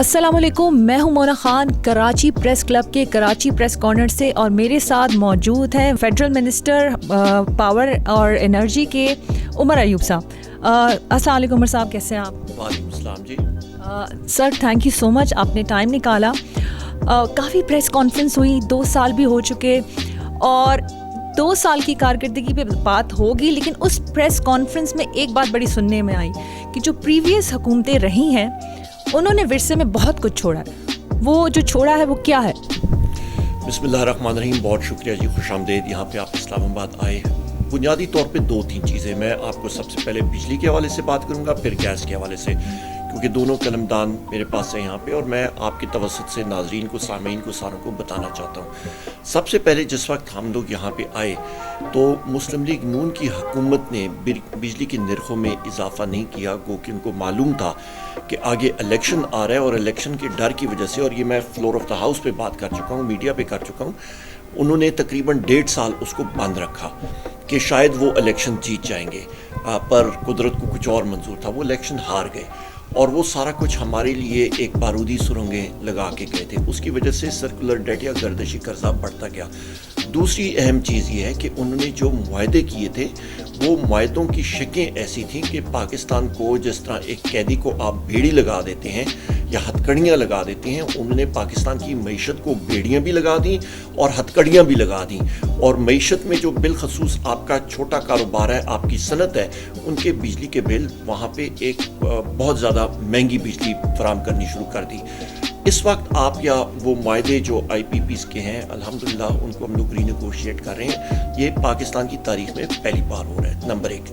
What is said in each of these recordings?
अस्सलाम वालेकुम, मैं हूं मोना खान कराची प्रेस क्लब के कराची प्रेस कॉर्नर से, और मेरे साथ मौजूद हैं फेडरल मिनिस्टर पावर और एनर्जी के उमर अयूब साहब। अस्सलाम वालेकुम उमर साहब, कैसे हैं आप? वालेकुम अस्सलाम जी। Sir thank you so much, आपने टाइम निकाला। काफ़ी प्रेस कॉन्फ्रेंस हुई, 2 साल भी हो चुके और 2 साल की कारकर्दगी पे बात होगी, लेकिन उस प्रेस कॉन्फ्रेंस में एक बात बड़ी सुनने में आई कि जो प्रीवियस हुकूमतें रही हैं उन्होंने विरसे में बहुत कुछ छोड़ा है। वो जो छोड़ा है वो क्या है? बिस्मिल्लाहिर्रहमानिर्रहीम, बहुत शुक्रिया जी, खुशामदीद। यहाँ पे आप इस्लामाबाद आए। बुनियादी तौर पे 2-3 चीज़ें मैं आपको सबसे पहले बिजली के हवाले से बात करूँगा, फिर गैस के हवाले से, क्योंकि दोनों कलमदान मेरे पास है यहाँ पे और मैं आपकी तवस्सुत से नाजरीन को, सामीन को, सारों को बताना चाहता हूँ। सबसे पहले जिस वक्त हम लोग यहाँ पे आए तो मुस्लिम लीग नून की हुकूमत ने बिजली के नरखों में इजाफा नहीं किया, क्योंकि उनको मालूम था कि आगे इलेक्शन आ रहा है और इलेक्शन के डर की वजह से, और ये मैं फ्लोर ऑफ द हाउस पे बात कर चुका हूँ, मीडिया पे कर चुका हूँ, उन्होंने तकरीबन 1.5 साल उसको बंद रखा कि शायद वो इलेक्शन जीत जाएंगे, पर कुदरत को कुछ और मंजूर था, वो इलेक्शन हार गए और वो सारा कुछ हमारे लिए एक बारूदी सुरंगें लगा के गए थे। उसकी वजह से सर्कुलर डेट या गर्दिशी कर्जा बढ़ता गया। दूसरी अहम चीज़ ये है कि उन्होंने जो मुआहदे किए थे वो मुआहदों की शकें ऐसी थीं कि पाकिस्तान को, जिस तरह एक कैदी को आप बेड़ी लगा देते हैं या हथकड़ियाँ लगा देते हैं, उन्होंने पाकिस्तान की मईशत को बेड़ियाँ भी लगा दी और हथकड़ियाँ भी लगा दी। और मईशत में जो बिलखसूस आपका छोटा कारोबार है, आपकी सनत है, उनके बिजली के बिल वहाँ पे एक बहुत ज़्यादा महंगी बिजली फराम करनी शुरू कर दी। इस वक्त आप या वो मुआहदे जो IPPs के हैं, अल्हम्दुलिल्लाह उनको हम लोग रीनेगोशिएट कर रहे हैं। ये पाकिस्तान की तारीख में पहली बार हो रहा है, नंबर 1।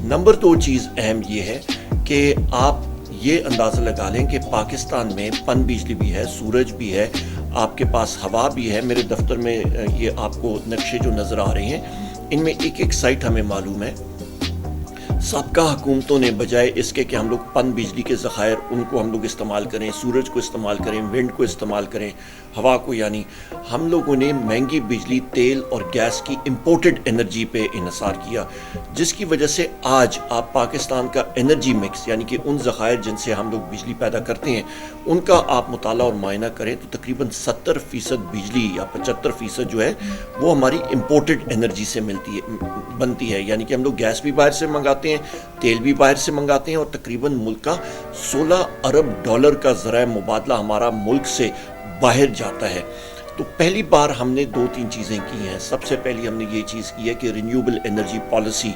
नंबर 2 चीज़ अहम ये है कि आप ये अंदाज़ा लगा लें कि पाकिस्तान में पन बिजली भी है, सूरज भी है, आपके पास हवा भी है। मेरे दफ्तर में ये आपको नक्शे जो नज़र आ रहे हैं, इनमें एक साइट हमें मालूम है। सबका हुकूमतों ने बजाय इसके कि हम लोग पन बिजली के ज़खायर उनको हम लोग इस्तेमाल करें, सूरज को इस्तेमाल करें, विंड को इस्तेमाल करें, हवा को, यानी हम लोगों ने महंगी बिजली, तेल और गैस की इंपोर्टेड एनर्जी पे इन्हिसार किया, जिसकी वजह से आज आप पाकिस्तान का एनर्जी मिक्स, यानी कि उन ज़खायर जिनसे हम लोग बिजली पैदा करते हैं, उनका आप मुताला और मायना करें तो तकरीबन 70% बिजली या 75% जो है वो हमारी इंपोर्टेड एनर्जी से बनती है। यानी कि हम लोग गैस भी बाहर से मंगाते हैं, तेल भी बाहर से मंगाते हैं और तकरीबन मुल्क का $16 अरब का ज़राए मुबादला हमारा मुल्क से बाहर जाता है। तो पहली बार हमने 2-3 चीज़ें की हैं। सबसे पहली हमने ये चीज़ की है कि रिन्यूएबल एनर्जी पॉलिसी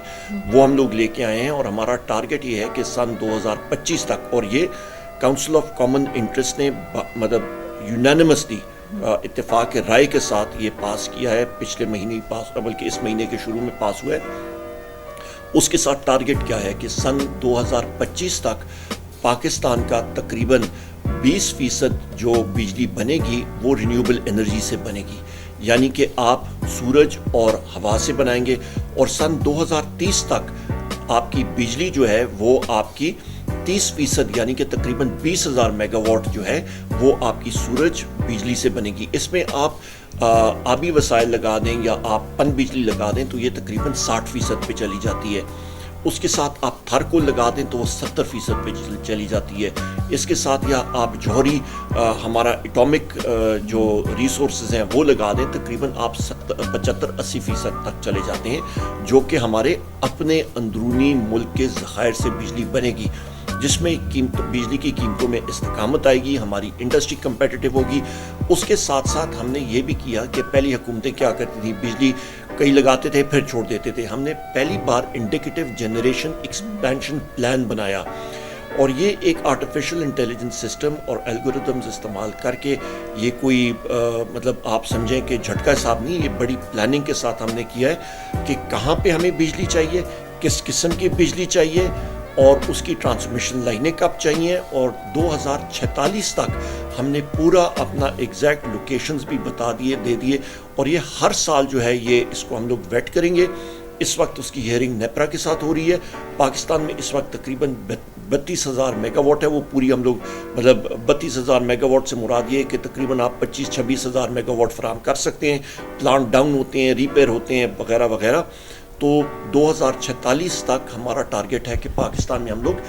वो हम लोग लेके आए हैं और हमारा टारगेट ये है कि सन 2025 तक, और ये काउंसिल ऑफ कॉमन इंटरेस्ट ने मतलब यूनानिमसली इत्तेफाक के राय के साथ ये पास किया है, पिछले महीने ही पास, बल्कि इस महीने के शुरू में पास हुआ है। उसके साथ टारगेट क्या है कि सन 2025 तक पाकिस्तान का तकरीबन 20% जो बिजली बनेगी वो रिन्यूएबल एनर्जी से बनेगी, यानी कि आप सूरज और हवा से बनाएंगे, और सन 2030 तक आपकी बिजली जो है वो आपकी 30% यानी कि तकरीबन 20,000 मेगावाट जो है वो आपकी सूरज बिजली से बनेगी। इसमें आप आबी वसाइल लगा दें या आप पन बिजली लगा दें तो ये तकरीबन 60% पे चली जाती है। उसके साथ आप थर को लगा दें तो वो 70% पे चली जाती है। इसके साथ या आप जौहरी हमारा एटॉमिक जो रिसोर्सेज हैं वो लगा दें, तकरीबन आप 75-80% तक चले जाते हैं, जो कि हमारे अपने अंदरूनी मुल्क के ज़खायर से बिजली बनेगी, जिसमें बिजली की कीमतों में इस्तेकामत आएगी, हमारी इंडस्ट्री कंपेटिटिव होगी। उसके साथ साथ हमने ये भी किया कि पहली हुकूमतें क्या करती थी, बिजली कई लगाते थे फिर छोड़ देते थे। हमने पहली बार इंडिकेटिव जनरेशन एक्सपेंशन प्लान बनाया, और ये एक आर्टिफिशियल इंटेलिजेंस सिस्टम और एल्गोरिथम्स इस्तेमाल करके, ये कोई मतलब आप समझें कि झटका हिसाब नहीं, ये बड़ी प्लानिंग के साथ हमने किया है कि कहाँ पे हमें बिजली चाहिए, किस किस्म की बिजली चाहिए और उसकी ट्रांसमिशन लाइनें कब चाहिए, और 2046 तक हमने पूरा अपना एग्जैक्ट लोकेशंस भी दे दिए, और ये हर साल जो है ये इसको हम लोग वेट करेंगे। इस वक्त उसकी हियरिंग नेपरा के साथ हो रही है। पाकिस्तान में इस वक्त तकरीबन 32,000 मेगावाट है, वो पूरी हम लोग मतलब 32,000 मेगावाट से मुराद ये है कि तकरीबन आप 25-26,000 मेगावाट फराम कर सकते हैं। प्लांट डाउन होते हैं, रिपेयर होते हैं वगैरह वगैरह। तो 2046 तक हमारा टारगेट है कि पाकिस्तान में हम लोग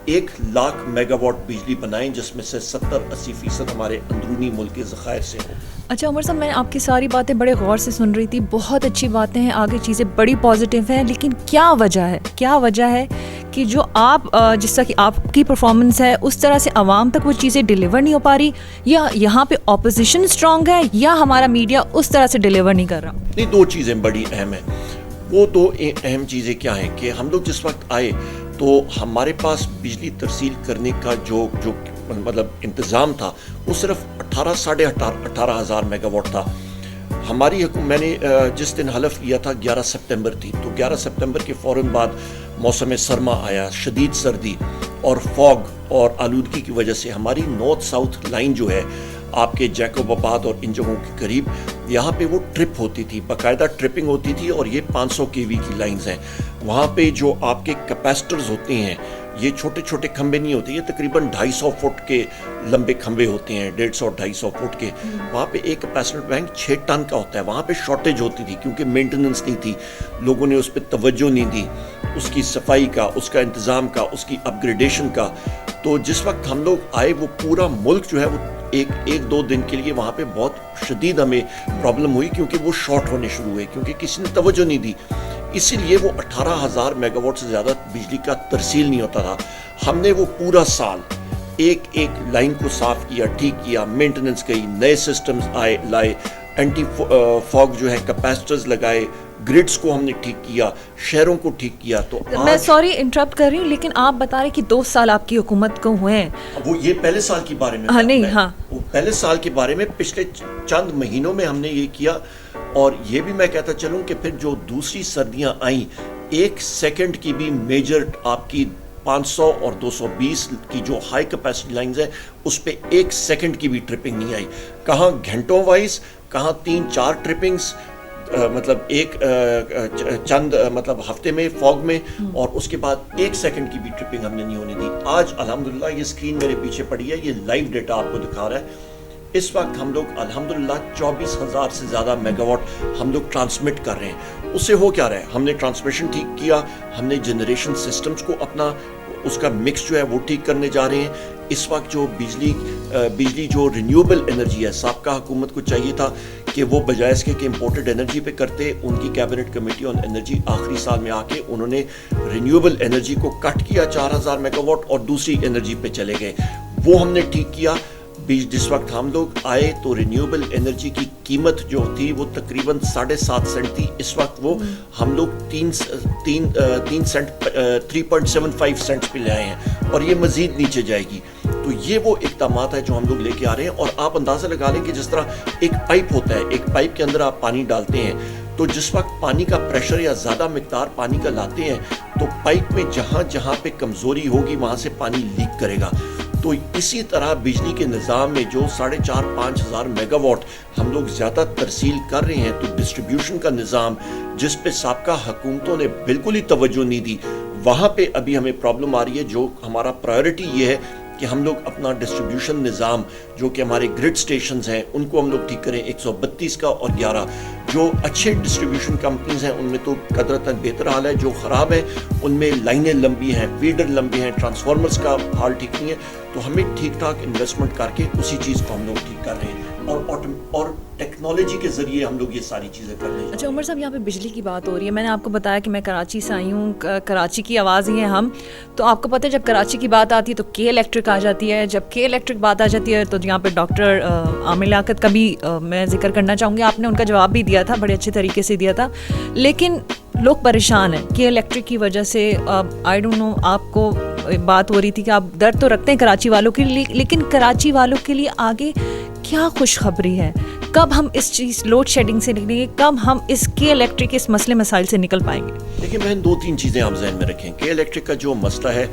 1,00,000 मेगावाट बिजली बनाएं जिसमें से 70-80% हमारे अंदरूनी मुल्क के ज़खायर से हो। अच्छा उमर साहब, मैं आपकी सारी बातें बड़े गौर से सुन रही थी, बहुत अच्छी बातें हैं, आगे चीज़ें बड़ी पॉजिटिव हैं, लेकिन क्या वजह है कि जो आप जिस तरह की आपकी परफॉर्मेंस है उस तरह से आवाम तक वो चीज़ें डिलीवर नहीं हो पा रही, या यहाँ पे ऑपोजिशन स्ट्रांग है, या हमारा मीडिया उस तरह से डिलीवर नहीं कर रहा? नहीं, दो चीज़ें बड़ी अहम हैं। वो दो अहम चीज़ें क्या हैं कि हम लोग जिस वक्त आए तो हमारे पास बिजली तरसील करने का जो मतलब इंतज़ाम था वो सिर्फ 18,500 हज़ार मेगावाट था। हमारी मैंने जिस दिन हलफ लिया था 11 सितंबर थी, तो 11 सितंबर के फ़ौरन बाद मौसम सरमा आया, शदीद सर्दी और फॉग और आलूदगी की वजह से हमारी नॉर्थ साउथ लाइन जो है आपके जैकोबाबाद और इन जगहों के करीब, यहाँ पे वो ट्रिप होती थी, बाकायदा ट्रिपिंग होती थी, और ये 500 केवी की लाइंस हैं। वहाँ पे जो आपके कैपेसिटर्स होते हैं, ये छोटे छोटे खंबे नहीं होते, ये तकरीबन 250 फुट के लंबे खंबे होते हैं, 150-250 फुट के। वहाँ पे एक कैपेसिटर बैंक 6 टन का होता है। वहाँ पे शॉर्टेज होती थी क्योंकि मेंटेनेंस नहीं थी, लोगों ने उस पर तवज्जो नहीं दी, उसकी सफाई का, उसका इंतज़ाम का, उसकी अपग्रेडेशन का। तो जिस वक्त हम लोग आए वो पूरा मुल्क जो है वो एक दो दिन के लिए वहाँ पे बहुत शदीद हमें प्रॉब्लम हुई क्योंकि वो शॉर्ट होने शुरू हुए, क्योंकि किसी ने तवज्जो नहीं दी। इसीलिए वो 18,000 मेगावाट से ज़्यादा बिजली का तरसील नहीं होता था। हमने वो पूरा साल एक लाइन को साफ़ किया, ठीक किया, मेंटेनेंस की, नए सिस्टम्स लाए, एंटी फॉग जो है कैपेसिटर्स लगाए, ग्रिड्स को हमने ठीक किया, शहरों को ठीक किया। तो मैं सॉरी इंटरप्ट कर रही हूँ, लेकिन आप बता रहे कि 2 साल आपकी हुकूमत को हुए हैं। वो ये पहले साल के बारे में, वो पहले साल के बारे में पिछले चंद महीनों में हमने ये किया। और ये भी मैं कहता चलूँ कि फिर जो दूसरी सर्दियाँ आईं, 1 सेकंड की भी मेजर आपकी 500 और 220 की जो हाई कैपेसिटी लाइंस हैं उस पे 1 सेकंड की भी ट्रिपिंग नहीं आई। कहाँ घंटों वाइज, कहाँ 3-4 ट्रिपिंग्स, मतलब एक चंद मतलब हफ्ते में फॉग में, और उसके बाद 1 सेकंड की भी ट्रिपिंग हमने नहीं होने दी। आज अल्हम्दुलिल्लाह ये स्क्रीन मेरे पीछे पड़ी है, ये लाइव डेटा आपको दिखा रहा है। इस वक्त हम लोग अल्हम्दुलिल्लाह 24,000 से ज़्यादा मेगावाट हम लोग ट्रांसमिट कर रहे हैं। उससे हो क्या रहा है, हमने ट्रांसमिशन ठीक किया, हमने जनरेशन सिस्टम्स को अपना उसका मिक्स जो है वो ठीक करने जा रहे हैं। इस वक्त जो बिजली जो रिन्यूएबल एनर्जी है, साबका हुकूमत को चाहिए था कि वो बजाय इसके कि इम्पोर्टेड एनर्जी पे करते, उनकी कैबिनेट कमेटी ऑन एनर्जी आखिरी साल में आके उन्होंने रिन्यूएबल एनर्जी को कट किया 4,000 मेगावाट और दूसरी एनर्जी पे चले गए। वो हमने ठीक किया। जिस वक्त हम लोग आए तो रिन्यूएबल एनर्जी की कीमत जो थी वो तकरीबन 7.5 सेंट थी। इस वक्त वो हम लोग 3 सेंट 3.75 सेंट पे ले आए हैं, और ये मज़ीद नीचे जाएगी। तो ये वो इक़दामात है जो हम लोग लेके आ रहे हैं। और आप अंदाज़ा लगा लें कि जिस तरह एक पाइप होता है, एक पाइप के अंदर आप पानी डालते हैं, तो जिस वक्त पानी का प्रेशर या ज़्यादा मिकदार पानी का लाते हैं तो पाइप में जहाँ पे कमज़ोरी होगी वहाँ से पानी लीक करेगा। तो इसी तरह बिजली के निज़ाम में जो 4,500-5 हज़ार मेगावाट हम लोग ज़्यादा तरसील कर रहे हैं, तो डिस्ट्रीब्यूशन का निज़ाम जिस पे साबका हुकूमतों ने बिल्कुल ही तवज्जो नहीं दी, वहाँ पे अभी हमें प्रॉब्लम आ रही है। जो हमारा प्रायोरिटी ये है कि हम लोग अपना डिस्ट्रीब्यूशन निज़ाम, जो कि हमारे ग्रिड स्टेशंस हैं, उनको हम लोग ठीक करें। 132 का और 11 जो अच्छे डिस्ट्रीब्यूशन कंपनीज हैं उनमें तो कदरतन बेहतर हाल है, जो ख़राब है उनमें लाइनें लंबी हैं, फीडर लंबे हैं, ट्रांसफार्मर्स का हाल ठीक नहीं है। तो हमें ठीक ठाक इन्वेस्टमेंट करके उसी चीज़ को हम लोग ठीक कर रहे हैं, और टेक्नोलॉजी के ज़रिए हम लोग ये सारी चीज़ें कर रहे हैं। अच्छा उमर साहब, यहाँ पे बिजली की बात हो रही है, मैंने आपको बताया कि मैं कराची से आई हूँ, कराची की आवाज़ ही है हम। तो आपको पता है जब कराची की बात आती है तो के इलेक्ट्रिक आ जाती है, जब के इलेक्ट्रिक बात आ जाती है तो यहाँ पे डॉक्टर आमिर लियाकत का भी मैं जिक्र करना चाहूँगी। आपने उनका जवाब भी दिया था, बड़े अच्छे तरीके से दिया था, लेकिन लोग परेशान हैं के इलेक्ट्रिक की वजह से। आई डोंट नो, आपको बात हो रही थी कि आप दर्द तो रखते हैं कराची वालों के लिए, लेकिन कराची वालों के लिए आगे क्या खुशखबरी है? कब हम इस चीज़ लोड शेडिंग से निकलेंगे, कब हम इस के इलेक्ट्रिक इस मसले मसाइल से निकल पाएंगे? देखिए बहन, 2-3 चीज़ें आप जहन में रखें। के इलेक्ट्रिक का जो मसला है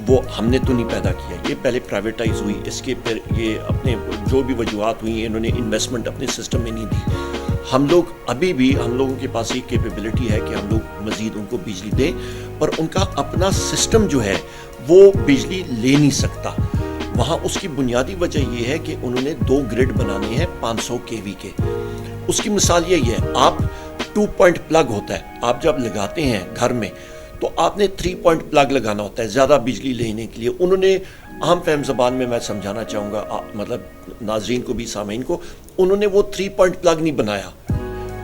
वो हमने तो नहीं पैदा किया, ये पहले प्राइवेटाइज हुई, इसके फिर ये अपने जो भी वजूहत हुई, इन्होंने इन्वेस्टमेंट अपने सिस्टम में नहीं दी। हम लोग अभी भी, हम लोगों के पास एक कैपेबिलिटी है कि हम लोग मज़ीद उनको बिजली दें, पर उनका अपना सिस्टम जो है वो बिजली ले नहीं सकता। वहाँ उसकी बुनियादी वजह यह है कि उन्होंने 2 ग्रिड बनाने हैं 500 केवी के। उसकी मिसाल यही है, आप 2 पॉइंट प्लग होता है, आप जब लगाते हैं घर में تو آپ نے 3 پوائنٹ پلگ لگانا ہوتا ہے زیادہ بجلی لینے کے لیے. انہوں نے عام فہم زبان میں سمجھانا چاہوں گا مطلب ناظرین کو بھی سامعین کو, انہوں نے وہ 3 پوائنٹ پلگ نہیں بنایا.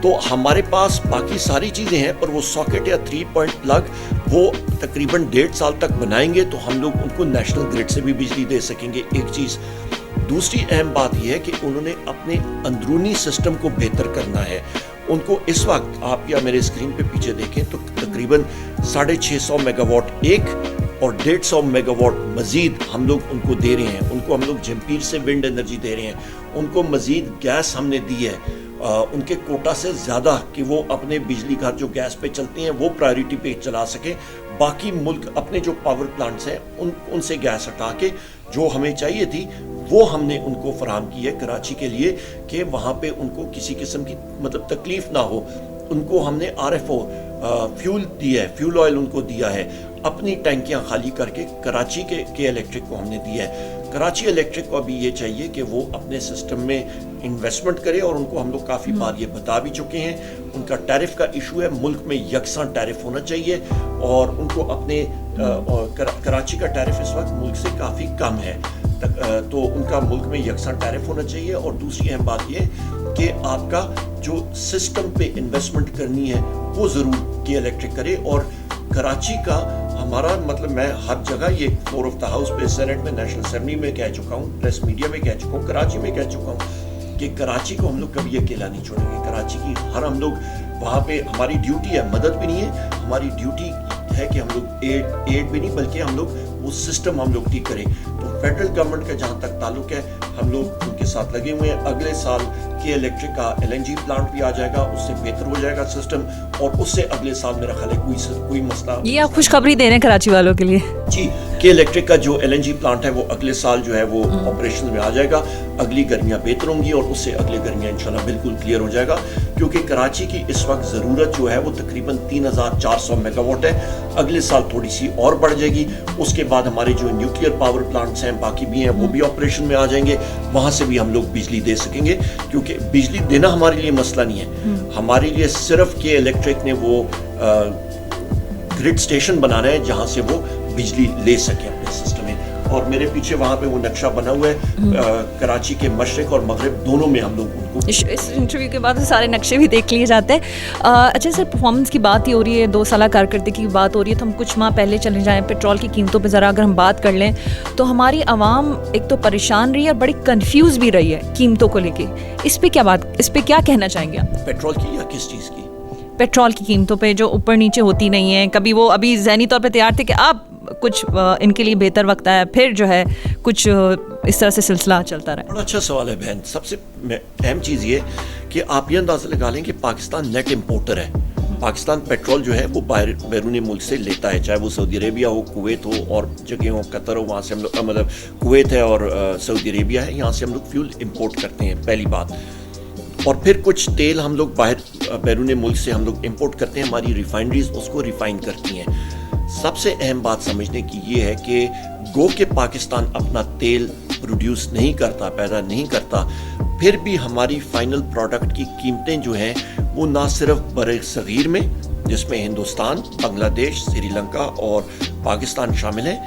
تو ہمارے پاس باقی ساری چیزیں ہیں, پر وہ ساکٹ یا 3 پوائنٹ پلگ وہ تقریباً 1.5 سال تک بنائیں گے تو ہم لوگ ان کو نیشنل گریڈ سے بھی بجلی دے سکیں گے. ایک چیز. دوسری اہم بات یہ ہے کہ انہوں نے اپنے اندرونی سسٹم کو بہتر کرنا ہے. ان کو اس وقت آپ یا میرے اسکرین پہ پیچھے دیکھیں تو تقریباً 650 میگا واٹ ایک اور 150 میگا واٹ مزید ہم لوگ ان کو دے رہے ہیں. ان کو ہم لوگ جمپیر سے ونڈ انرجی دے رہے ہیں. ان کو مزید گیس ہم نے دی ہے ان کے کوٹا سے زیادہ کہ وہ اپنے بجلی گھر جو گیس پہ چلتے ہیں وہ پرائیورٹی پہ چلا سکیں. باقی ملک اپنے جو پاور پلانٹس ہیں ان سے گیس ہٹا کے جو ہمیں چاہیے تھی وہ ہم نے ان کو فراہم کی ہے کراچی کے لیے کہ وہاں پہ ان کو کسی قسم کی مطلب تکلیف نہ ہو. ان کو ہم نے RFO فیول دیا ہے, فیول آئل ان کو دیا ہے. اپنی ٹینکیاں خالی کر کے کراچی کے الیکٹرک کو ہم نے دیا ہے. کراچی الیکٹرک کو ابھی یہ چاہیے کہ وہ اپنے سسٹم میں انویسٹمنٹ کرے, اور ان کو ہم لوگ کافی بار یہ بتا بھی چکے ہیں. ان کا ٹیرف کا ایشو ہے, ملک میں یکساں ٹیرف ہونا چاہیے, اور ان کو اپنے کراچی کا ٹیرف اس وقت ملک سے کافی کم ہے, تو ان کا ملک میں یکساں ٹیرف ہونا چاہیے. اور دوسری اہم بات یہ کہ آپ کا جو سسٹم پہ انویسٹمنٹ کرنی ہے وہ ضرور کہ الیکٹرک کرے. اور کراچی کا ہمارا مطلب میں ہر جگہ یہ فلور آف دا ہاؤس پہ, سینٹ میں, نیشنل اسمبلی میں کہہ چکا ہوں, پریس میڈیا میں کہہ چکا ہوں, کراچی میں کہہ چکا ہوں کہ کراچی کو ہم لوگ کبھی اکیلا نہیں چھوڑیں گے. کراچی کی ہر ہم لوگ وہاں پہ ہماری ڈیوٹی ہے, مدد بھی نہیں ہے, ہماری ڈیوٹی ہے کہ ہم لوگ ایڈ بھی نہیں بلکہ ہم لوگ وہ سسٹم ہم لوگ ٹھیک کریں. تو فیڈرل گورنمنٹ کا جہاں تک تعلق ہے ہم لوگ ان کے ساتھ لگے ہوئے ہیں. اگلے سال کے الیکٹرک کا LNG پلانٹ بھی آ جائے گا, اس سے بہتر ہو جائے گا سسٹم, اور اس سے اگلے سال میرا خیال ہے کوئی مسئلہ. یہ آپ خوشخبری دے رہے ہیں کراچی والوں کے لیے جی کہ الیکٹرک کا جو LNG پلانٹ ہے وہ اگلے سال جو ہے وہ آپریشن میں آ جائے گا. اگلی گرمیاں بہتر ہوں گی اور اس سے اگلے گرمیاں انشاءاللہ بالکل کلیئر ہو جائے گا, کیونکہ کراچی کی اس وقت ضرورت جو ہے وہ تقریباً 3400 میگا واٹ ہے. اگلے سال تھوڑی سی اور بڑھ جائے گی. اس کے بعد ہمارے جو نیوکلیئر پاور پلانٹس ہیں باقی بھی ہیں وہ بھی آپریشن میں آ جائیں گے, وہاں سے بھی ہم لوگ بجلی دے سکیں گے. کیونکہ بجلی دینا ہمارے لیے مسئلہ نہیں ہے, ہمارے لیے صرف کہ الیکٹرک نے وہ گریڈ اسٹیشن بنانا ہے جہاں سے وہ بجلی لے سکے اپنے سسٹم میں. اور میرے پیچھے وہاں پہ وہ نقشہ بنا ہوا ہے کراچی کے مشرق اور مغرب دونوں میں ہم لوگ ان کو. اس انٹرویو کے بعد سارے نقشے بھی دیکھ لیے جاتے ہیں. اچھا سر, پرفارمنس کی بات ہی ہو رہی ہے, 2 سالہ کارکردگی کی بات ہو رہی ہے, تو ہم کچھ ماہ پہلے چلے جائیں پیٹرول کی قیمتوں پہ ذرا اگر ہم بات کر لیں تو ہماری عوام ایک تو پریشان رہی ہے اور بڑی کنفیوز بھی رہی ہے قیمتوں کو لے کے. اس پہ کیا کہنا چاہیں گے آپ؟ پیٹرول کی یا کس چیز کی؟ پیٹرول کی قیمتوں پہ جو اوپر نیچے ہوتی نہیں ہیں. کبھی وہ ابھی ذہنی طور پہ تیار تھے کہ آپ کچھ ان کے لیے بہتر وقت آیا, پھر جو ہے کچھ اس طرح سے سلسلہ چلتا رہا. بڑا اچھا سوال ہے بہن. سب سے اہم چیز یہ کہ آپ یہ اندازہ لگا لیں کہ پاکستان نیٹ امپورٹر ہے. پاکستان پیٹرول جو ہے وہ بیرونی ملک سے لیتا ہے, چاہے وہ سعودی عربیہ ہو, کویت ہو, اور جگہ ہو, قطر ہو, وہاں سے ہم لوگ مطلب کویت ہے اور سعودی عربیہ ہے, یہاں سے ہم لوگ فیول امپورٹ کرتے ہیں پہلی بات. اور پھر کچھ تیل ہم لوگ باہر بیرون ملک سے ہم لوگ امپورٹ کرتے ہیں, ہماری ریفائنریز اس کو ریفائن کرتی ہیں. سب سے اہم بات سمجھنے کی یہ ہے کہ گو کہ پاکستان اپنا تیل پروڈیوس نہیں کرتا, پیدا نہیں کرتا, پھر بھی ہماری فائنل پروڈکٹ کی قیمتیں جو ہیں وہ نہ صرف بر صغیر میں جس میں ہندوستان, بنگلہ دیش, سری لنکا اور پاکستان شامل ہیں,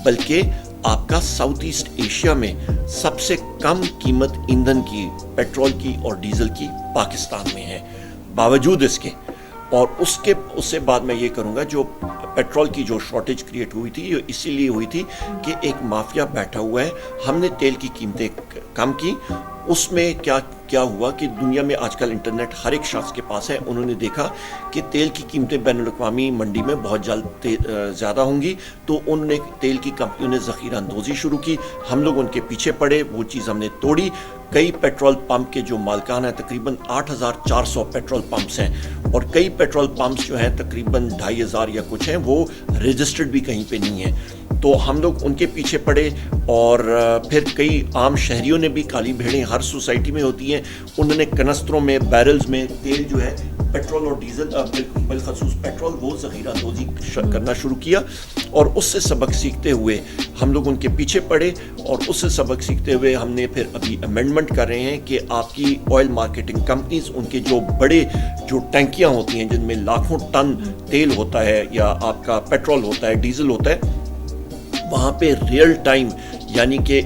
بلکہ آپ کا ساؤتھ ایسٹ ایشیا میں سب سے کم قیمت ایندھن کی, پیٹرول کی اور ڈیزل کی پاکستان میں ہے باوجود اس کے. اور اس سے بعد میں یہ کروں گا, جو پیٹرول کی جو شارٹیج کریٹ ہوئی تھی یہ اسی لیے ہوئی تھی کہ ایک مافیا بیٹھا ہوا ہے. ہم نے تیل کی قیمتیں کم کی. اس میں کیا ہوا کہ دنیا میں آج کل انٹرنیٹ ہر ایک شخص کے پاس ہے. انہوں نے دیکھا کہ تیل کی قیمتیں بین الاقوامی منڈی میں بہت جلد زیادہ ہوں گی, تو انہوں نے تیل کی کمپنیوں نے ذخیرہ اندوزی شروع کی. ہم لوگ ان کے پیچھے پڑے, وہ چیز ہم نے توڑی. کئی پیٹرول پمپ کے جو مالکان ہیں تقریباً 8400 پیٹرول پمپس ہیں, اور کئی پیٹرول پمپس جو ہیں تقریباً 2500 یا کچھ ہیں وہ رجسٹرڈ بھی کہیں پہ نہیں ہیں. تو ہم لوگ ان کے پیچھے پڑے, اور پھر کئی عام شہریوں نے بھی, کالی بھیڑیں ہر سوسائٹی میں ہوتی ہیں, انہوں نے کنستروں میں, بیرلز میں تیل جو ہے پیٹرول اور ڈیزل بالخصوص پیٹرول وہ ذخیرہ اندوزی کرنا شروع کیا. اور اس سے سبق سیکھتے ہوئے ہم لوگ ان کے پیچھے پڑے, اور اس سے سبق سیکھتے ہوئے ہم نے پھر ابھی امینڈمنٹ کر رہے ہیں کہ آپ کی آئل مارکیٹنگ کمپنیز, ان کے جو بڑے جو ٹینکی टंकियाँ होती हैं जिनमें लाखों टन तेल होता है या आपका पेट्रोल होता है, डीजल होता है, वहाँ पे रियल टाइम यानी कि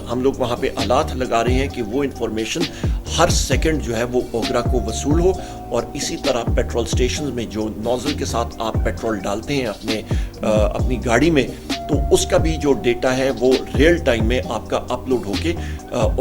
हम लोग वहाँ पे आलात लगा रहे हैं कि वो इंफॉर्मेशन हर सेकंड जो है वो ओगरा को वसूल हो, और इसी तरह पेट्रोल स्टेशन में जो नोज़ल के साथ आप पेट्रोल डालते हैं अपनी गाड़ी में, तो उसका भी जो डेटा है वो रियल टाइम में आपका अपलोड होके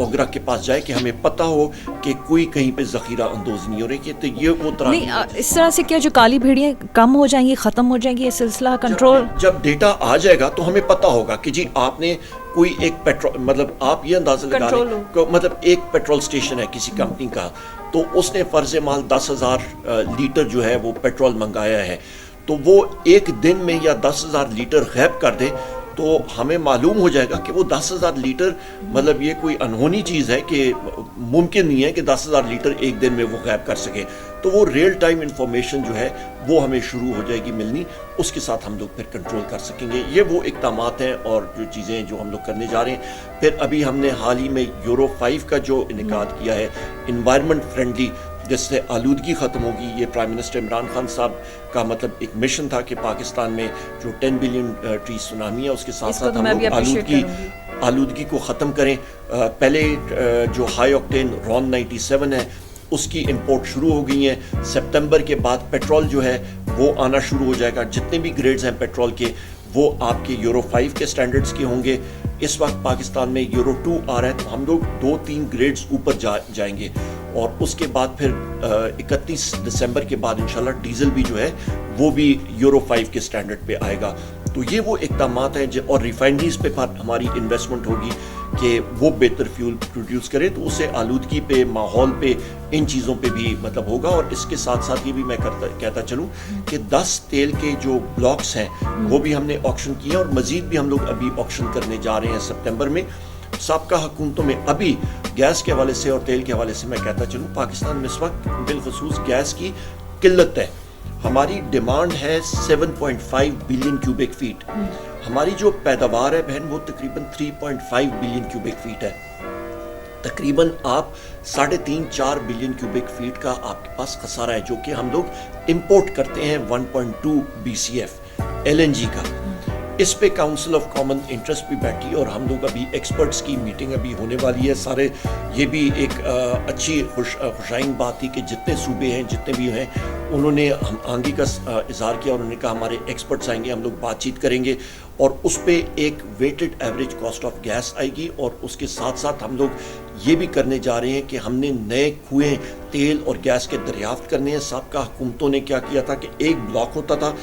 ओगरा के पास जाए कि हमें पता हो कि कोई कहीं पे ज़ख़ीरा अंदोज़ नहीं हो रही है। तो ये वो तरह नहीं, इस तरह से क्या जो काली भेड़ियाँ कम हो जाएंगी, ख़त्म हो जाएंगी, ये सिलसिला कंट्रोल? जब डेटा आ जाएगा तो हमें पता होगा कि जी आपने कोई एक पेट्रोल, मतलब आप ये अंदाज़ा लगा लें, मतलब एक पेट्रोल स्टेशन है किसी कंपनी का, तो उसने फ़र्ज़ माल 10,000 लीटर जो है वो पेट्रोल मंगाया है, तो वो एक दिन में या 10,000 लीटर गैब कर दे, तो हमें मालूम हो जाएगा कि वो 10,000 लीटर, मतलब ये कोई अनहोनी चीज़ है कि मुमकिन नहीं है कि 10,000 लीटर एक दिन में वो गैब कर सके। तो वो रियल टाइम इंफॉर्मेशन जो है वो हमें शुरू हो जाएगी मिलनी, उसके साथ हम लोग फिर कंट्रोल कर सकेंगे। ये वो इक़दामात हैं और जो चीज़ें जो हम लोग करने जा रहे हैं। फिर अभी हमने हाल ही में यूरो 5 का जो इनेकाद किया है, इन्वायरमेंट फ्रेंडली, जिससे आलूदगी ख़त्म होगी। ये प्राइम मिनिस्टर इमरान खान साहब का मतलब एक मिशन था कि पाकिस्तान में जो 10 बिलियन ट्री सुनामी है उसके साथ साथ हम लोग आलूदगी को ख़त्म करें। पहले जो हाई ऑक्टेन रॉन 97 है उसकी इंपोर्ट शुरू हो गई है। सितंबर के बाद पेट्रोल जो है वो आना शुरू हो जाएगा। जितने भी ग्रेड्स हैं पेट्रोल के वो आपके यूरो 5 के स्टैंडर्ड्स के होंगे। इस वक्त पाकिस्तान में यूरो 2 आ रहा है, तो हम लोग 2-3 ग्रेड्स ऊपर जाएंगे, और उसके बाद फिर 31 दिसंबर के बाद इंशाल्लाह डीजल भी जो है वो भी यूरो 5 के स्टैंडर्ड पे आएगा। तो ये वो इक़दामात हैं, और रिफाइनरीज पे हमारी इन्वेस्टमेंट होगी कि वो बेहतर फ्यूल प्रोड्यूस करें, तो उससे आलूदगी पे, माहौल पे, इन चीज़ों पे भी मतलब होगा। और इसके साथ साथ ये भी मैं कहता चलूँ कि 10 तेल के जो ब्लॉक्स हैं वो भी हमने ऑक्शन किए, और मज़ीद भी हम लोग अभी ऑक्शन करने जा रहे हैं सितंबर में। साबका हुकूमतों में अभी गैस के हवाले से और तेल के हवाले से मैं कहता चलूँ, पाकिस्तान में इस वक्त बिलखसूस गैस की किल्लत है। हमारी डिमांड है 7.5 बिलियन क्यूबिक फीट, हमारी जो पैदावार है बहन वो तकरीबन 3.5 बिलियन क्यूबिक फीट है। तकरीबन आप 3.5-4 बिलियन क्यूबिक फीट का आपके पास खसारा है, जो कि हम लोग इंपोर्ट करते हैं 1.2 BCF LNG का। इस पे काउंसिल ऑफ कॉमन इंटरेस्ट भी बैठी, और हम लोग अभी एक्सपर्ट्स की मीटिंग अभी होने वाली है सारे। ये भी एक अच्छी खुशाइन बात थी कि जितने सूबे हैं, जितने भी हैं, उन्होंने हम आंगी का इज़हार किया, और उन्होंने कहा हमारे एक्सपर्ट्स आएंगे, हम लोग बातचीत करेंगे, और उस पे एक weighted average cost of gas आएगी। और उसके साथ साथ हम लोग ये भी करने जा रहे हैं कि हमने नए कुएँ तेल और गैस के दरियाफ्त करने हैं। साबका हुकूमतों ने क्या किया था कि एक ब्लॉक होता था,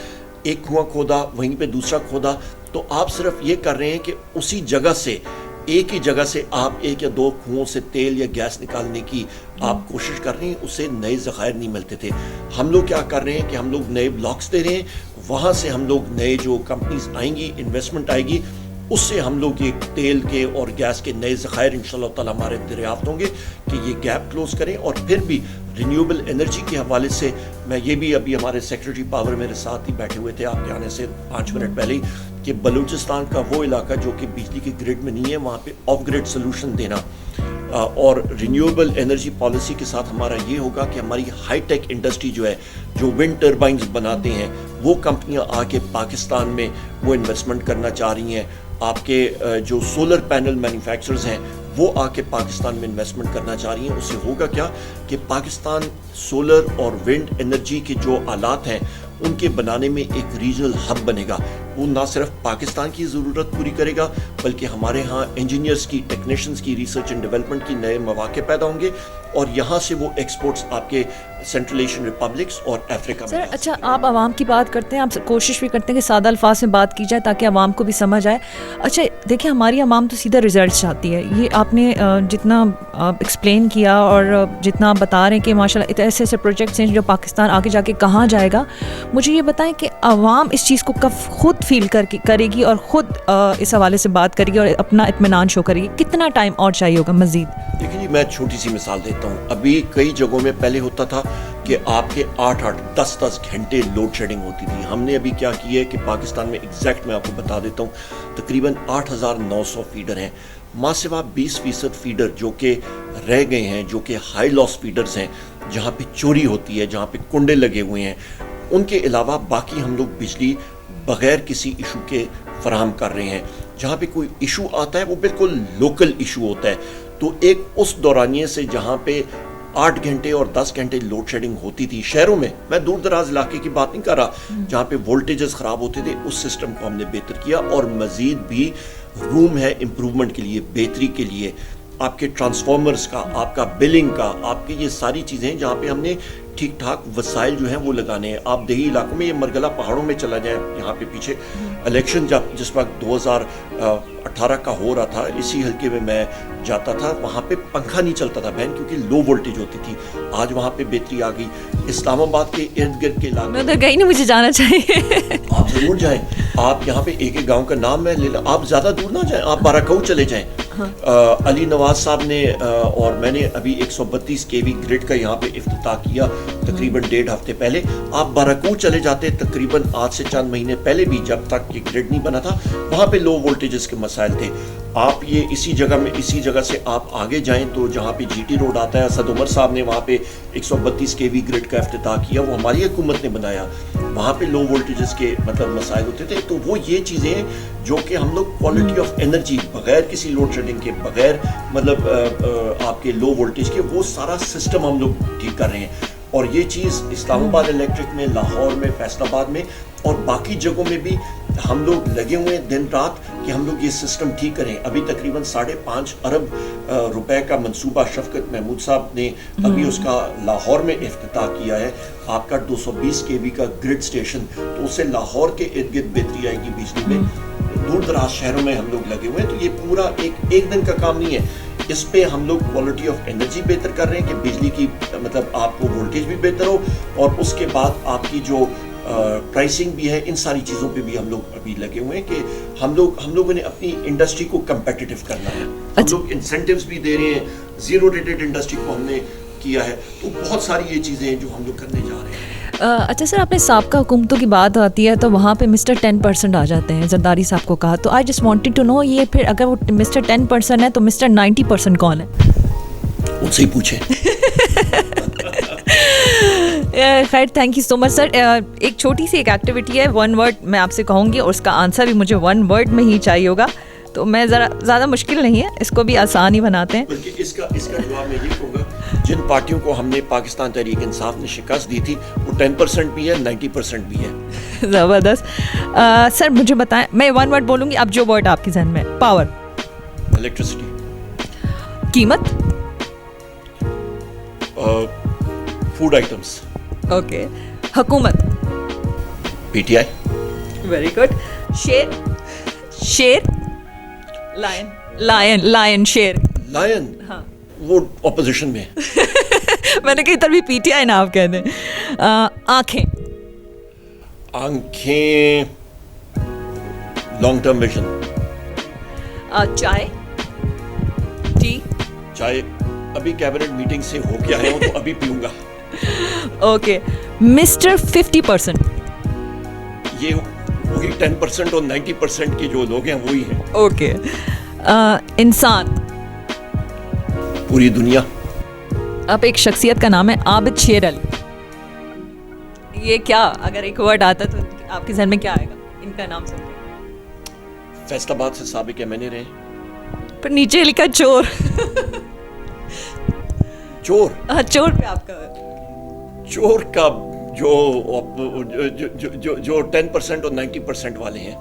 एक कुआं खोदा, वहीं पे दूसरा खोदा, तो आप सिर्फ ये कर रहे हैं कि उसी जगह से, एक ही जगह से आप 1 या 2 कुओं से तेल या गैस निकालने की आप कोशिश कर रहे हैं, उससे नए ज़खायर नहीं मिलते थे। हम लोग क्या कर रहे हैं कि हम लोग नए ब्लॉक्स दे रहे हैं, वहाँ से हम लोग नए जो कंपनीज आएंगी, इन्वेस्टमेंट आएगी, उससे हम लोग ये तेल के और गैस के नए ज़खायर इंशाअल्लाह ताला हमारे दरियाफ्त होंगे कि ये गैप क्लोज करें। और फिर भी रिन्यूएबल एनर्जी के हवाले से मैं ये भी, अभी हमारे सेक्रेटरी पावर मेरे साथ ही बैठे हुए थे आपके आने से 5 मिनट पहले ही, कि बलूचिस्तान का वो इलाका जो कि बिजली के ग्रिड में नहीं है, वहाँ पे ऑफ ग्रिड सोल्यूशन देना, और रिन्यूएबल एनर्जी पॉलिसी के साथ हमारा ये होगा कि हमारी हाई टेक इंडस्ट्री जो है, जो विंड टर्बाइंस बनाते हैं, वो कंपनियां आके पाकिस्तान में वो इन्वेस्टमेंट करना चाह रही हैं। आपके जो सोलर पैनल मैन्युफैक्चरर्स हैं वो आके पाकिस्तान में इन्वेस्टमेंट करना चाह रही हैं। उससे होगा क्या कि पाकिस्तान सोलर और विंड एनर्जी के जो आलात हैं उनके बनाने में एक रीजनल हब बनेगा। वो ना सिर्फ पाकिस्तान की ज़रूरत पूरी करेगा, बल्कि हमारे यहाँ इंजीनियर्स की, टेक्नीशियंस की, रिसर्च एंड डेवलपमेंट की नए मौके पैदा होंगे, और यहाँ से वो एक्सपोर्ट्स आपके सेंट्रल एशियन रिपब्लिक्स और अफ्रीका में। अच्छा, आप आवाम की बात करते हैं, आप कोशिश भी करते हैं कि सादा अल्फाज में बात की जाए ताकि आवाम को भी समझ आए। अच्छा देखिए, हमारी आवाम तो सीधा रिजल्ट चाहती है। ये आपने जितना एक्सप्लेन किया और जितना आप बता रहे हैं कि माशाल्लाह ऐसे ऐसे प्रोजेक्ट्स हैं जो पाकिस्तान आगे जाके कहाँ जाएगा, मुझे ये बताएं कि आवाम इस चीज़ को कब खुद फील करेगी और ख़ुद इस हवाले से बात करेगी और अपना इत्मीनान शो करेगी? कितना टाइम और चाहिए होगा मज़ीद? देखिए जी, मैं छोटी सी मिसाल देता हूँ। अभी कई जगहों में पहले होता था कि आपके 8-8, 10-10 घंटे लोड शेडिंग होती थी। हमने अभी क्या किया है कि पाकिस्तान में एग्जैक्ट मैं आपको बता देता हूँ, तकरीबन 8,900 फीडर हैं। माँ सिवा 20% फीडर जो कि रह गए हैं, जो कि हाई लॉस फीडर्स हैं, جہاں پہ چوری ہوتی ہے, جہاں پہ کنڈے لگے ہوئے ہیں, ان کے علاوہ باقی ہم لوگ بجلی بغیر کسی ایشو کے فراہم کر رہے ہیں. جہاں پہ کوئی ایشو آتا ہے وہ بالکل لوکل ایشو ہوتا ہے. تو ایک اس دورانیے سے جہاں پہ 8 گھنٹے اور 10 گھنٹے لوڈ شیڈنگ ہوتی تھی شہروں میں, میں دور دراز علاقے کی بات نہیں کر رہا, جہاں پہ وولٹیجز خراب ہوتے تھے, اس سسٹم کو ہم نے بہتر کیا, اور مزید بھی روم ہے امپروومنٹ کے لیے, بہتری کے لیے. آپ کے ٹرانسفارمرز کا, آپ کا بلنگ کا, آپ کی یہ ساری چیزیں جہاں پہ ہم نے ٹھیک ٹھاک وسائل جو ہیں وہ لگانے ہیں. آپ دیہی علاقوں میں, یہ مرگلہ پہاڑوں میں چلا جائیں, یہاں پہ پیچھے الیکشن جس وقت 2018 کا ہو رہا تھا, اسی حلقے میں میں جاتا تھا, وہاں پہ پنکھا نہیں چلتا تھا بہن, کیونکہ لو وولٹیج ہوتی تھی. آج وہاں پہ بہتری آ گئی. اسلام آباد کے ارد گرد کے علاقے میں ادھر گئی نہیں, مجھے جانا چاہیے. آپ ضرور جائیں. آپ یہاں پہ ایک ایک گاؤں کا نام میں لے لیں, آپ زیادہ دور نہ جائیں, آپ باراکو چلے جائیں. علی نواز صاحب نے اور میں نے ابھی 132 kV گرڈ کا یہاں پہ افتتاح کیا تقریباً 1.5 ہفتے پہلے. آپ باراکو چلے جاتے تقریباً آج سے چند مہینے پہلے بھی, جب تک یہ گرڈ نہیں بنا تھا, وہاں پہ لو وولٹیجز کے مسائل تھے. آپ یہ اسی جگہ سے آپ آگے جائیں تو جہاں پہ جی ٹی روڈ آتا ہے, اسد عمر صاحب نے وہاں پہ 132 kV گرڈ کا افتتاح کیا, وہ ہماری حکومت نے بنایا. وہاں پہ لو وولٹیجز کے مطلب مسائل ہوتے تھے. تو وہ یہ چیزیں ہیں جو کہ ہم لوگ کوالٹی آف انرجی بغیر کسی لوڈ شیڈنگ کے, بغیر مطلب آپ کے لو وولٹیج کے, وہ سارا سسٹم ہم لوگ ٹھیک کر رہے ہیں. اور یہ چیز اسلام آباد الیکٹرک میں, لاہور میں, فیصل آباد میں اور باقی جگہوں میں بھی ہم لوگ لگے ہوئے ہیں دن رات کہ ہم لوگ یہ سسٹم ٹھیک کریں. ابھی تقریباً 5.5 ارب روپے کا منصوبہ شفقت محمود صاحب نے ابھی اس کا لاہور میں افتتاح کیا ہے. آپ کا 220 kV کا گرڈ اسٹیشن, تو اس سے لاہور کے ارد گرد بہتری آئے گی بجلی میں. دور دراز شہروں میں ہم لوگ لگے ہوئے ہیں. تو یہ پورا ایک دن کا کام نہیں ہے. اس پہ ہم لوگ کوالٹی آف انرجی بہتر کر رہے ہیں کہ بجلی کی مطلب آپ کو وولٹیج بھی بہتر ہو, اور اس کے بعد آپ کی جو پرائسنگ بھی ہے, ان ساری چیزوں پہ بھی ہم لوگ ابھی لگے ہوئے ہیں کہ ہم لوگوں نے اپنی انڈسٹری کو کمپیٹیٹو کرنا ہے. ہم لوگ انسینٹیوز بھی دے رہے ہیں, زیرو ریٹڈ انڈسٹری کو ہم نے کیا ہے. تو بہت ساری یہ چیزیں ہیں جو ہم لوگ کرنے جا رہے ہیں. اچھا سر, آپ نے سابقہ حکومتوں کی بات آتی ہے تو وہاں پہ مسٹر 10% آ جاتے ہیں, زرداری صاحب کو کہا. تو I just wanted to know, یہ پھر اگر وہ مسٹر 10% ہے تو مسٹر 90% کون ہے؟ ان سے ہی پوچھیں. خیر, تھینک یو سو مچ سر. ایک چھوٹی سی ایک ایکٹیویٹی ہے, 1 ورڈ میں آپ سے کہوں گی اور اس کا آنسر بھی مجھے 1 ورڈ میں ہی چاہیے ہوگا. تو میں ذرا زیادہ مشکل نہیں ہے, اس کو بھی آسان ہی بناتے ہیں. بلکہ اس کا جواب میں یہ کہوں گا, جن پارٹیوں کو ہم نے پاکستان تحریک انصاف نے شکست دی تھی وہ 10% بھی ہے, 90% بھی ہے. زبردست. سر مجھے بتائیں, میں 1 ورڈ بولوں گی, اب جو ورڈ آپ کے ذہن میں. پاور. الیکٹریسٹی. قیمت. Food items. اوکے. حکومت. P T I. Very good. شیر. لائن. شیر. لائن. ہاں, وہ اپوزیشن میں. میں نے کہا ادھر بھی پی ٹی آئی نا آپ کہہ دیں. آنکھیں. Long term vision. چائے. ٹی. چائے ابھی کیبنٹ میٹنگ سے ہو کے آیا ہوں تو ابھی پیوں گا. اوکے. مسٹر 50%. یہ وہی 10% اور 90% کے جو لوگ ہیں وہی ہیں. اوکے. انسان. پوری دنیا. اب ایک شخصیت کا نام ہے عابد شیر علی. یہ کیا, اگر ایک ورڈ آتا تو آپ کے ذہن میں کیا آئے گا ان کا نام سن کے؟ فیصل آباد سے سابق ایم این اے رہے. پر نیچے لکھا چور. چور. ہاں, چور پہ آپ کا. چور کا جو 10% اور 90% والے ہیں.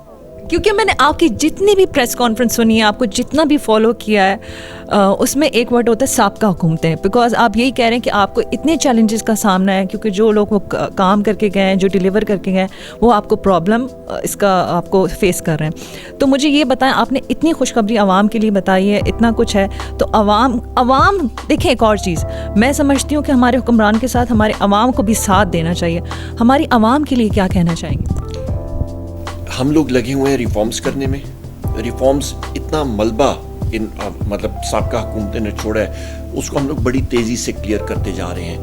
کیونکہ میں نے آپ کی جتنی بھی پریس کانفرنس سنی ہے, آپ کو جتنا بھی فالو کیا ہے, اس میں ایک ورڈ ہوتا ہے سابقہ حکومتیں. بیکاز آپ یہی کہہ رہے ہیں کہ آپ کو اتنے چیلنجز کا سامنا ہے, کیونکہ جو لوگ وہ کام کر کے گئے ہیں, جو ڈیلیور کر کے گئے ہیں, وہ آپ کو پرابلم اس کا آپ کو فیس کر رہے ہیں. تو مجھے یہ بتائیں, آپ نے اتنی خوشخبری عوام کے لیے بتائی ہے, اتنا کچھ ہے, تو عوام دیکھیں, ایک اور چیز میں سمجھتی ہوں کہ ہمارے حکمران کے ساتھ ہمارے عوام کو بھی ساتھ دینا چاہیے. ہماری عوام کے لیے کیا کہنا چاہیں گے؟ ہم لوگ لگے ہوئے ہیں ریفارمز کرنے میں. ریفارمز اتنا ملبہ ان مطلب سابقہ حکومتیں نے چھوڑا ہے, اس کو ہم لوگ بڑی تیزی سے کلیئر کرتے جا رہے ہیں.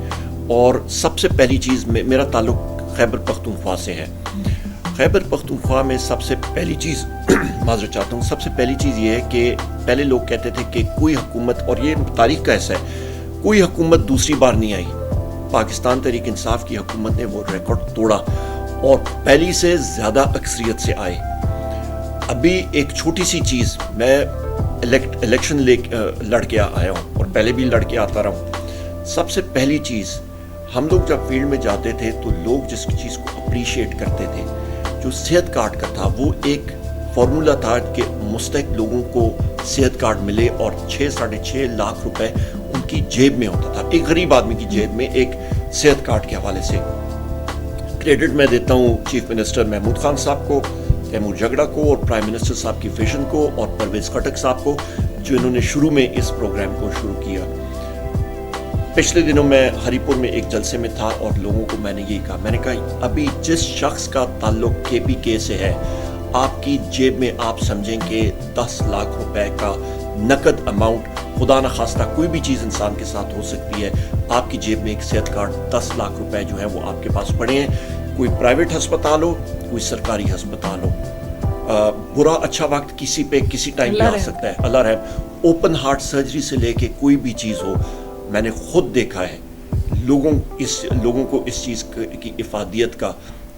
اور سب سے پہلی چیز, میرا تعلق خیبر پختونخوا سے ہے. خیبر پختونخوا میں سب سے پہلی چیز معذرت چاہتا ہوں, سب سے پہلی چیز یہ ہے کہ پہلے لوگ کہتے تھے کہ کوئی حکومت, اور یہ تاریخ کا ایسا ہے, کوئی حکومت دوسری بار نہیں آئی. پاکستان تحریک انصاف کی حکومت نے وہ ریکارڈ توڑا اور پہلی سے زیادہ اکثریت سے آئے. ابھی ایک چھوٹی سی چیز, میں الیکشن لڑ کے آیا ہوں اور پہلے بھی لڑ کے آتا رہا ہوں. سب سے پہلی چیز, ہم لوگ جب فیلڈ میں جاتے تھے تو لوگ جس چیز کو اپریشیٹ کرتے تھے, جو صحت کارڈ کا تھا, وہ ایک فارمولا تھا کہ مستحق لوگوں کو صحت کارڈ ملے اور 6-6.5 لاکھ روپے ان کی جیب میں ہوتا تھا, ایک غریب آدمی کی جیب میں ایک صحت کارڈ کے حوالے سے. کریڈٹ میں دیتا ہوں چیف منسٹر محمود خان صاحب کو, تیمور جگڑا کو اور پرائم منسٹر صاحب کی ویژن کو اور پرویز خٹک صاحب کو, جو انہوں نے شروع میں اس پروگرام کو شروع کیا. پچھلے دنوں میں ہری پور میں ایک جلسے میں تھا اور لوگوں کو میں نے یہی کہا, میں نے کہا ابھی جس شخص کا تعلق KPK سے ہے, آپ کی جیب میں آپ سمجھیں کہ 10 لاکھ روپے کا نقد اماؤنٹ, خدا نخواستہ کوئی بھی چیز انسان کے ساتھ ہو سکتی ہے, آپ کی جیب میں ایک صحت کارڈ 10 لاکھ روپے جو ہے وہ آپ کے پاس پڑے ہیں. کوئی پرائیویٹ ہسپتال ہو, کوئی سرکاری ہسپتال ہو, برا اچھا وقت کسی پہ کسی ٹائم پہ آ سکتا ہے, اللہ رحم. اوپن ہارٹ سرجری سے لے کے کوئی بھی چیز ہو, میں نے خود دیکھا ہے لوگوں کو اس چیز کی افادیت کا.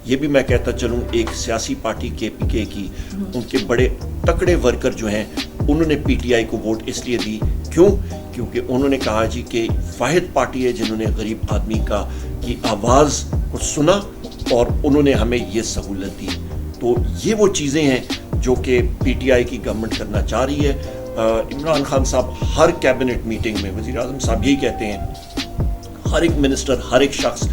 یہ بھی میں کہتا چلوں, ایک سیاسی پارٹی KPK کی, ان کے بڑے تکڑے ورکر جو ہیں, انہوں نے PTI کو ووٹ اس لیے دی, کیونکہ انہوں نے کہا جی کہ واحد پارٹی ہے جنہوں نے غریب آدمی کی آواز کو سنا اور انہوں نے ہمیں یہ سہولت دی. تو یہ وہ چیزیں ہیں جو کہ PTI کی گورنمنٹ کرنا چاہ رہی ہے. عمران خان صاحب ہر کیبنٹ میٹنگ میں, وزیر اعظم صاحب یہی کہتے ہیں, ہر ایک منسٹر, ہر ایک شخص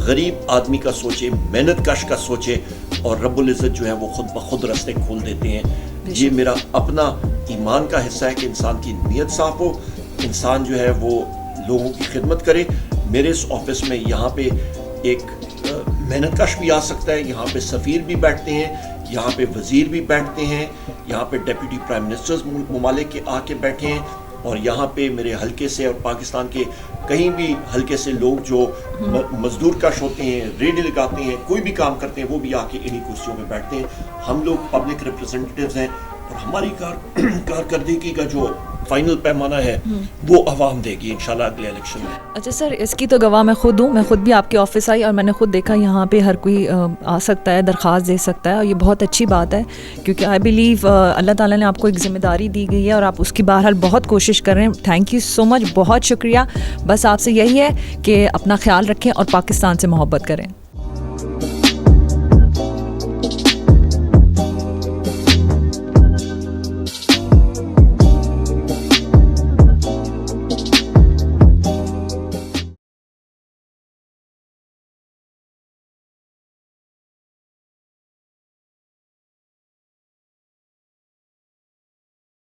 غریب آدمی کا سوچے, محنت کش کا سوچے, اور رب العزت جو ہے وہ خود بخود راستے کھول دیتے ہیں. یہ میرا اپنا ایمان کا حصہ ہے کہ انسان کی نیت صاف ہو, انسان جو ہے وہ لوگوں کی خدمت کرے. میرے اس آفس میں یہاں پہ ایک محنت کش بھی آ سکتا ہے, یہاں پہ سفیر بھی بیٹھتے ہیں, یہاں پہ وزیر بھی بیٹھتے ہیں, یہاں پہ ڈیپٹی پرائم منسٹرز ممالک کے آ کے بیٹھے ہیں, اور یہاں پہ میرے حلقے سے اور پاکستان کے کہیں بھی حلقے سے لوگ جو مزدور کش ہوتے ہیں, ریڈی لگاتے ہیں, کوئی بھی کام کرتے ہیں, وہ بھی آ کے انہی کرسیوں پہ بیٹھتے ہیں. ہم لوگ پبلک ریپرزینٹیوز ہیں اور ہماری کارکردگی کا جو فائنل پیمانہ ہے وہ عوام دے گی انشاءاللہ اگلے الیکشن میں. اچھا سر, اس کی تو گواہ میں خود ہوں, میں خود بھی آپ کے آفس آئی اور میں نے خود دیکھا یہاں پہ ہر کوئی آ سکتا ہے, درخواست دے سکتا ہے, اور یہ بہت اچھی بات ہے کیونکہ آئی بلیو اللہ تعالیٰ نے آپ کو ایک ذمہ داری دی گئی ہے اور آپ اس کی بہرحال بہت کوشش کر رہے ہیں. تھینک یو سو مچ, بہت شکریہ. بس آپ سے یہی ہے کہ اپنا خیال رکھیں اور پاکستان سے محبت کریں.